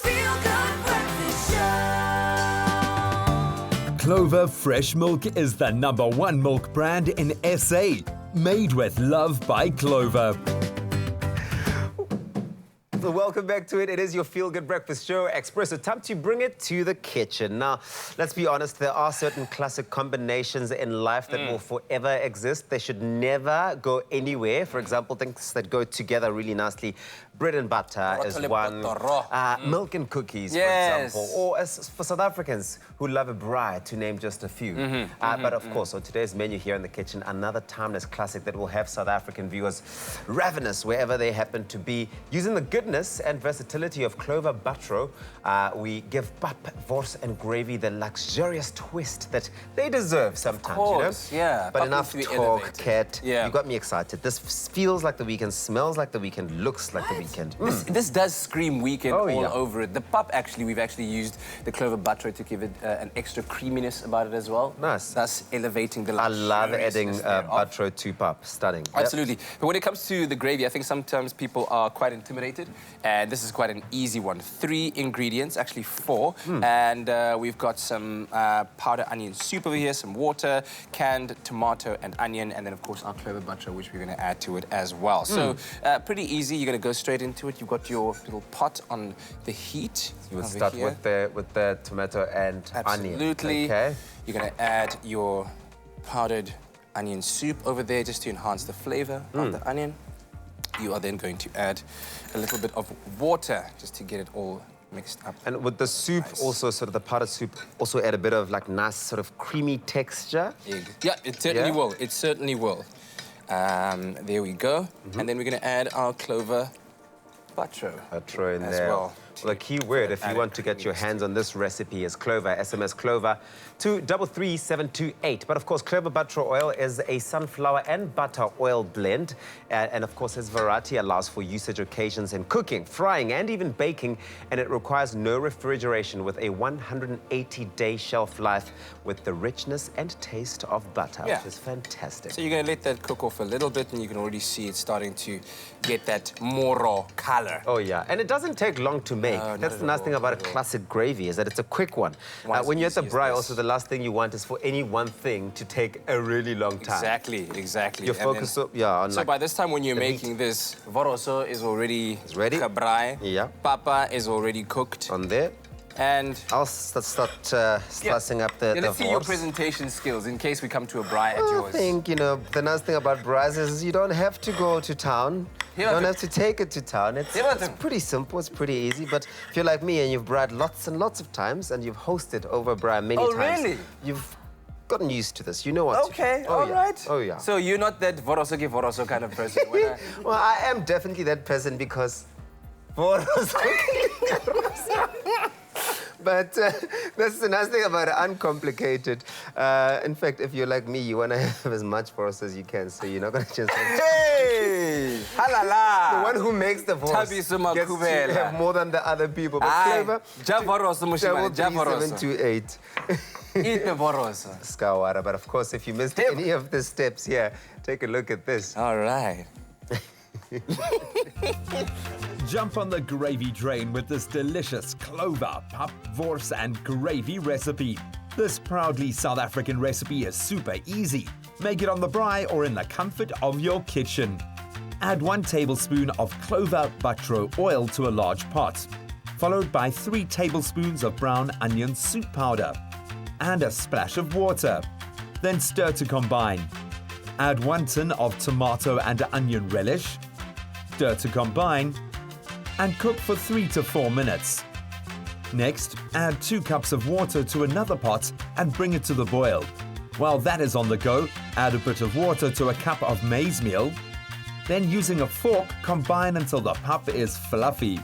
Feel Good Breakfast Show. Clover Fresh Milk is the #1 milk brand in SA. Made with love by Clover. So welcome back to it. It is your Feel Good Breakfast Show, Expresso. Time to bring it to the kitchen. Now, let's be honest, there are certain classic combinations in life that will forever exist. They should never go anywhere. For example, things that go together really nicely. Bread and butter is one. Milk and cookies, for example. Or as for South Africans who love a braai, to name just a few. But of course, on today's menu here in the kitchen, another timeless classic that will have South African viewers ravenous wherever they happen to be. Using the goodness and versatility of Clover Butro, we give pap, wors and gravy the luxurious twist that they deserve sometimes, course, you know? yeah. But Pap enough needs to be talk, elevated. Kat. Yeah. You got me excited. This feels like the weekend, smells like the weekend, looks like the weekend. This does scream weekend Oh, all yeah. over it. The pap, actually, we've actually used the Clover Butro to give it an extra creaminess about it as well. Nice. Thus elevating the I love adding luxuriousness thereof. Butro to pap. Stunning. Yep. Absolutely. But when it comes to the gravy, I think sometimes people are quite intimidated. And this is quite an easy one. 3 ingredients, actually 4. And we've got some powder onion soup over here, some water, canned tomato and onion, and then, of course, our Clover Butro, which we're going to add to it as well. So pretty easy. You're going to go straight into it. You've got your little pot on the heat. You would over start here. with the tomato and onion. Absolutely. Okay. You're going to add your powdered onion soup over there just to enhance the flavor of the onion. You are then going to add a little bit of water just to get it all mixed up. And with the soup, also sort of the powdered soup, also add a bit of like nice sort of creamy texture. Yeah, it certainly will. It certainly will. There we go. And then we're going to add our Clover Butro. Butro in as there. well. Well, the key word, if you want to get your hands on this recipe, is Clover. SMS Clover to 33728. But of course, Clover Butro Oil is a sunflower and butter oil blend. And of course, its variety allows for usage occasions in cooking, frying, and even baking. And it requires no refrigeration with a 180-day shelf life with the richness and taste of butter, which is fantastic. So you're going to let that cook off a little bit, and you can already see it starting to get that moro color. Oh, yeah. And it doesn't take long to make. That's the nice thing about a classic gravy, is that it's a quick one. When you're at the braai, also, the last thing you want is for any one thing to take a really long time. Exactly. You're focused on so like by this time when you're the making meat. this, voroso is already ready. Braai. Yeah. Papa is already cooked. On there. And I'll start slicing up the let's see your wors. presentation skills in case we come to a braai at I yours. think, you know, the nice thing about braais is you don't have to go to town. You don't have to take it to town. It's pretty simple, it's pretty easy. But if you're like me and you've braied lots and lots of times and you've hosted over braai many times, really? You've gotten used to this. You know what to do. Okay, all right. Oh, yeah. So you're not that voroso kind of person. Well, I am definitely that person because But that's the nice thing about it, uncomplicated. In fact, if you're like me, you want to have as much vors as you can, so you're not going to just... Hey! Halala! The one who makes the vors gets to have more than the other people. But Clover... Javoroso, Mushimane, Javoroso. 728. Eat the voroso. Skawara. But of course, if you missed any of the steps here, take a look at this. All right. Jump on the gravy train with this delicious Clover, pap, wors and gravy recipe. This proudly South African recipe is super easy. Make it on the braai or in the comfort of your kitchen. Add 1 tablespoon of Clover Butro oil to a large pot, followed by 3 tablespoons of brown onion soup powder and a splash of water. Then stir to combine. Add 1 tin of tomato and onion relish. Stir to combine and cook for 3 to 4 minutes. Next, add 2 cups of water to another pot and bring it to the boil. While that is on the go, add a bit of water to a cup of maize meal. Then using a fork, combine until the pap is fluffy.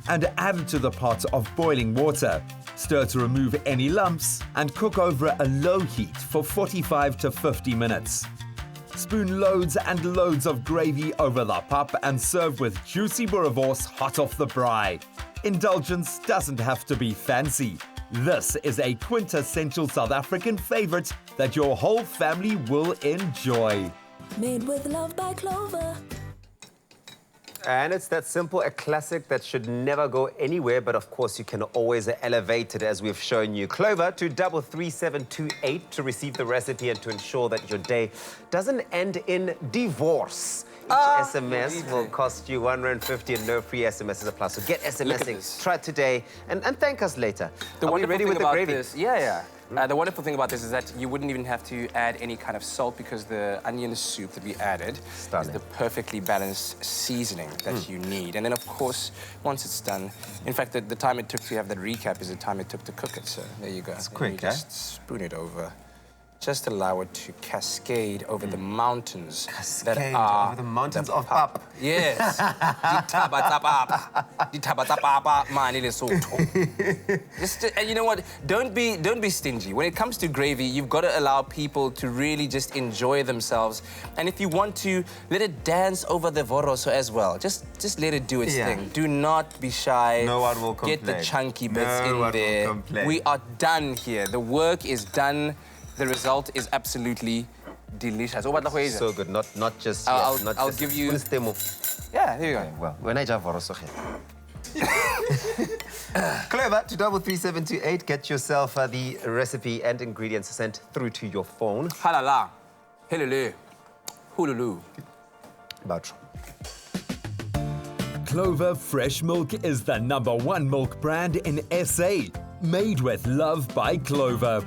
And add it to the pot of boiling water. Stir to remove any lumps and cook over a low heat for 45 to 50 minutes. Spoon loads and loads of gravy over the pap and serve with juicy boerewors hot off the braai. Indulgence doesn't have to be fancy. This is a quintessential South African favorite that your whole family will enjoy. Made with love by Clover. And it's that simple, a classic that should never go anywhere, but of course you can always elevate it as we've shown you. Clover to 33728 to receive the recipe and to ensure that your day doesn't end in divorce. Each SMS will cost you R1.50 and no free SMSs apply. So get SMSing, try it today, and thank us later. Are we ready with the gravy? The wonderful thing about this is that you wouldn't even have to add any kind of salt because the onion soup that we added is the perfectly balanced seasoning that you need. And then, of course, once it's done, in fact, the time it took to have that recap is the time it took to cook it. So there you go. It's quick, Just spoon it over. Just allow it to cascade over the mountains that are over the mountains of Pap. Yes. And you know what? Don't be stingy. When it comes to gravy, you've got to allow people to really just enjoy themselves. And if you want to, let it dance over the voroso as well. Just let it do its thing. Do not be shy. No one will complain. Get the chunky bits in there. We are done here. The work is done. The result is absolutely delicious. So good, not just I'll give you... Yeah, here you go. Well, when I jump Clover to 33728, get yourself the recipe and ingredients sent through to your phone. Halala, helele, hululu. Butro. Clover Fresh Milk is the #1 milk brand in SA. Made with love by Clover.